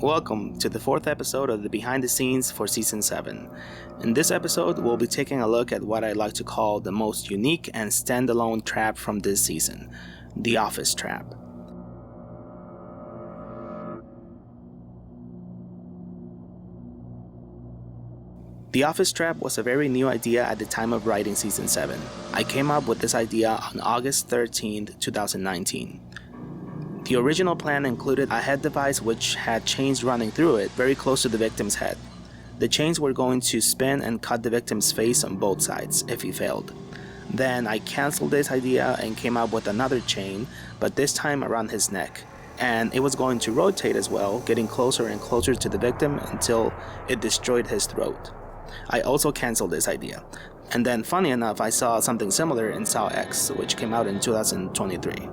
Welcome to the fourth episode of the behind the scenes for Season 7. In this episode, we'll be taking a look at what I like to call the most unique and standalone trap from this season, the Office Trap. The Office Trap was a very new idea at the time of writing Season 7. I came up with this idea on August 13th, 2019. The original plan included a head device which had chains running through it very close to the victim's head. The chains were going to spin and cut the victim's face on both sides if he failed. Then I canceled this idea and came up with another chain, but this time around his neck. And it was going to rotate as well, getting closer and closer to the victim until it destroyed his throat. I also canceled this idea. And then funny enough, I saw something similar in Saw X, which came out in 2023.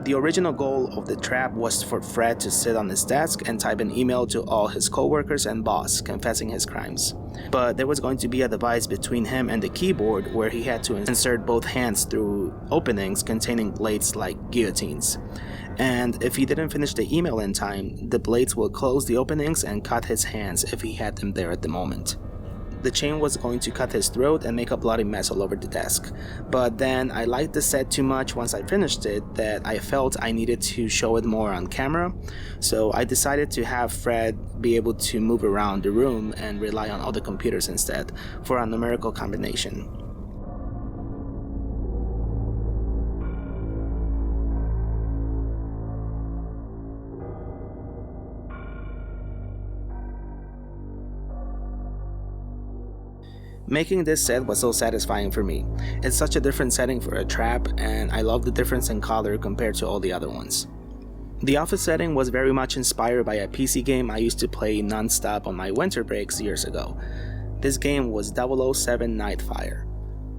The original goal of the trap was for Fred to sit on his desk and type an email to all his coworkers and boss confessing his crimes. But there was going to be a device between him and the keyboard where he had to insert both hands through openings containing blades like guillotines. And if he didn't finish the email in time, the blades would close the openings and cut his hands if he had them there at the moment. The chain was going to cut his throat and make a bloody mess all over the desk. But then I liked the set too much once I finished it that I felt I needed to show it more on camera. So I decided to have Fred be able to move around the room and rely on other computers instead for a numerical combination. Making this set was so satisfying for me. It's such a different setting for a trap, and I love the difference in color compared to all the other ones. The office setting was very much inspired by a PC game I used to play non-stop on my winter breaks years ago. This game was 007 Nightfire,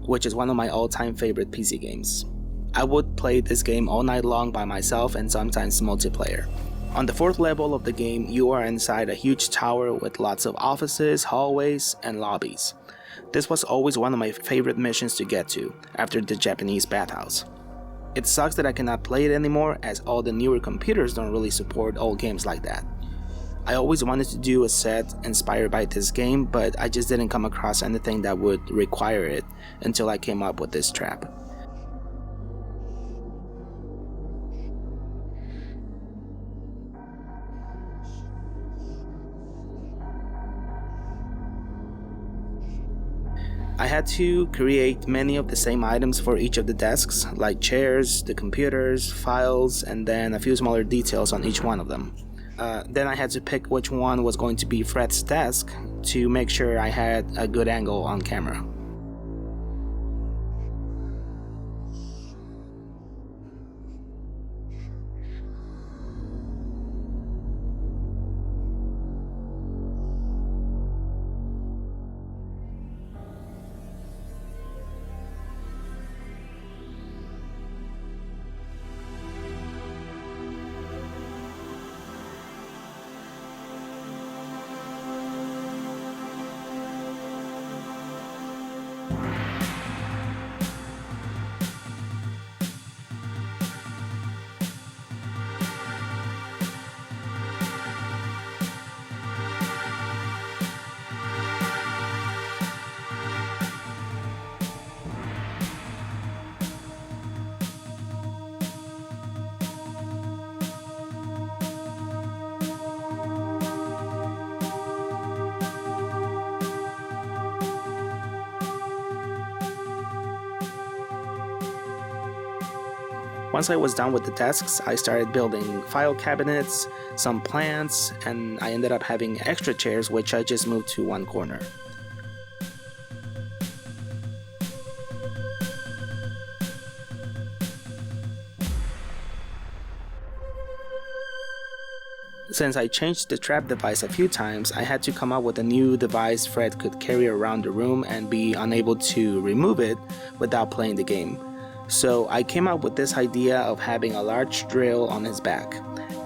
which is one of my all-time favorite PC games. I would play this game all night long by myself and sometimes multiplayer. On the fourth level of the game, you are inside a huge tower with lots of offices, hallways, and lobbies. This was always one of my favorite missions to get to, after the Japanese bathhouse. It sucks that I cannot play it anymore as all the newer computers don't really support old games like that. I always wanted to do a set inspired by this game, but I just didn't come across anything that would require it until I came up with this trap. I had to create many of the same items for each of the desks, like chairs, the computers, files, and then a few smaller details on each one of them. Then I had to pick which one was going to be Fred's desk to make sure I had a good angle on camera. Once I was done with the desks, I started building file cabinets, some plants, and I ended up having extra chairs which I just moved to one corner. Since I changed the trap device a few times, I had to come up with a new device Fred could carry around the room and be unable to remove it without playing the game. So I came up with this idea of having a large drill on his back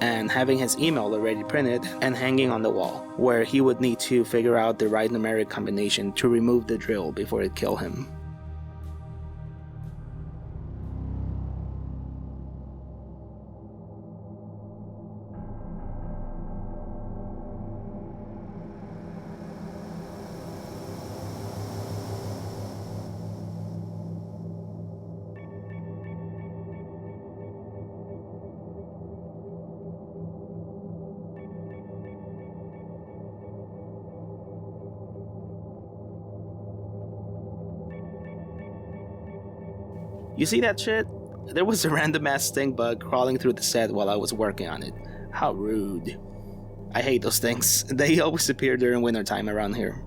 and having his email already printed and hanging on the wall, where he would need to figure out the right numeric combination to remove the drill before it killed him. You see that shit? There was a random ass stink bug crawling through the set while I was working on it. How rude. I hate those things. They always appear during wintertime around here.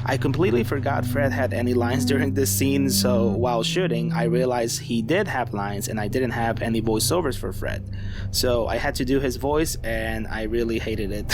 I completely forgot Fred had any lines during this scene, so while shooting, I realized he did have lines and I didn't have any voiceovers for Fred. So I had to do his voice and I really hated it.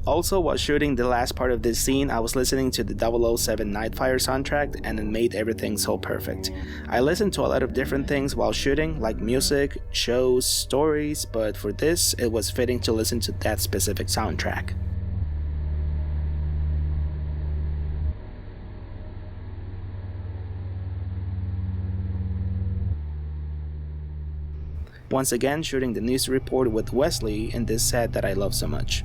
Also, while shooting the last part of this scene, I was listening to the 007 Nightfire soundtrack and it made everything so perfect. I listened to a lot of different things while shooting, like music, shows, stories, but for this, it was fitting to listen to that specific soundtrack. Once again, shooting the news report with Wesley in this set that I love so much.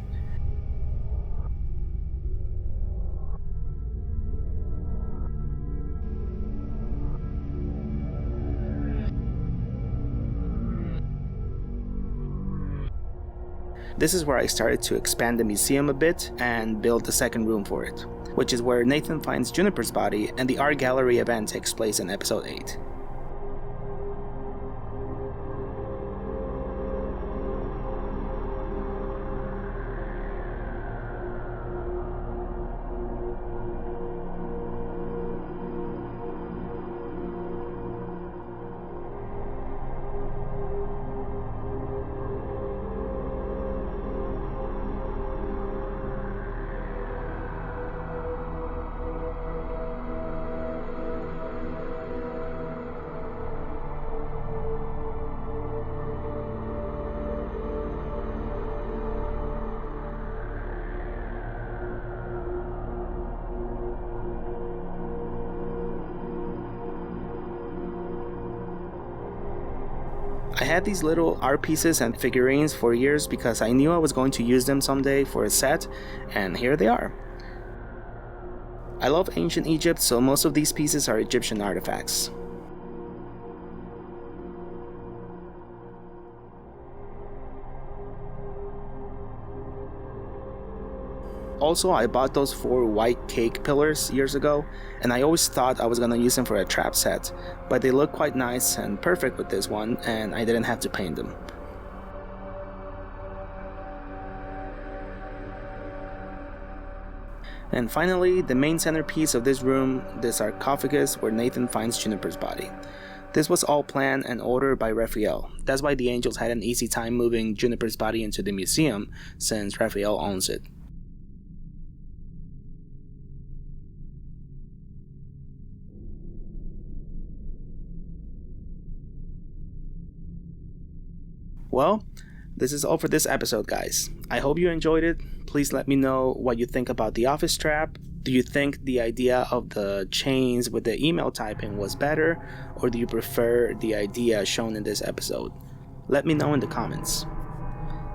This is where I started to expand the museum a bit and build the second room for it, which is where Nathan finds Juniper's body and the art gallery event takes place in episode 8. I had these little art pieces and figurines for years because I knew I was going to use them someday for a set, and here they are. I love ancient Egypt, so most of these pieces are Egyptian artifacts. Also, I bought those 4 white cake pillars years ago, and I always thought I was gonna use them for a trap set, but they look quite nice and perfect with this one, and I didn't have to paint them. And finally, the main centerpiece of this room, the sarcophagus where Nathan finds Juniper's body. This was all planned and ordered by Raphael. That's why the Angels had an easy time moving Juniper's body into the museum, since Raphael owns it. Well, this is all for this episode, guys. I hope you enjoyed it. Please let me know what you think about the office trap. Do you think the idea of the chains with the email typing was better, or do you prefer the idea shown in this episode? Let me know in the comments.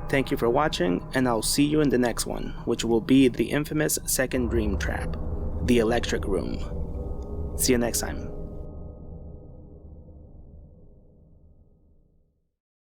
Thank you for watching, and I'll see you in the next one, which will be the infamous second dream trap, the electric room. See you next time.